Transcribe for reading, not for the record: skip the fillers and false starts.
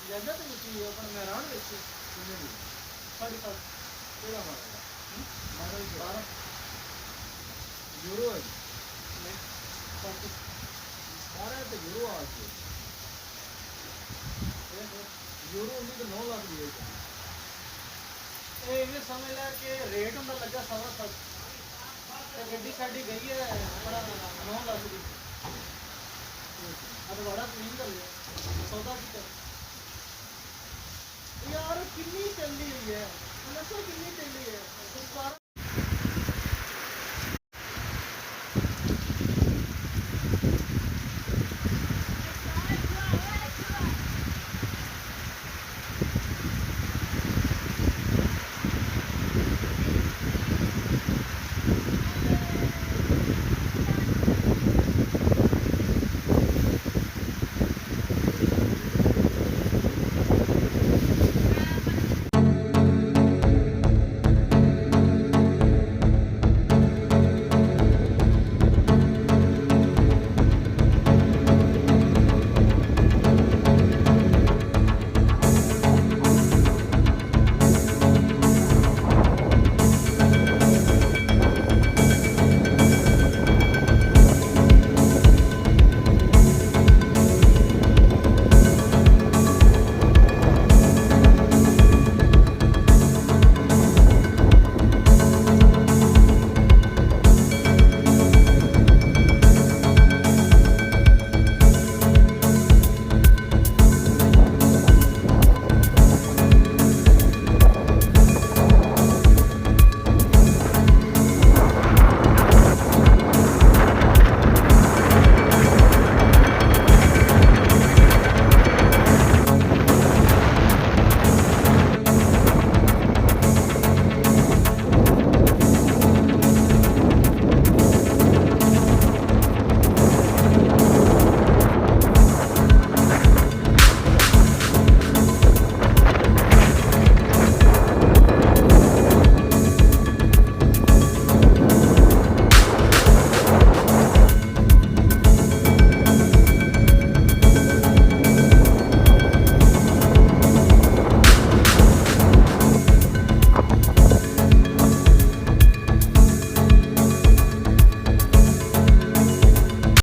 जगह तो मुझे अपन मैदान में साढ़े सात केड़ा मारेगा मारा 12 यूरो है नहीं 12 तो यूरो आ गए यूरो उन्हीं तो 9 लाख दिए ये समझ ला कि रेट उनका लगा 7.5 गड्डी साड़ी गई है अपना 9 लाख की अब बड़ा क्लीन कर लिया सौदा की कर यार कितनी चल रही है दसो कितनी चल रही है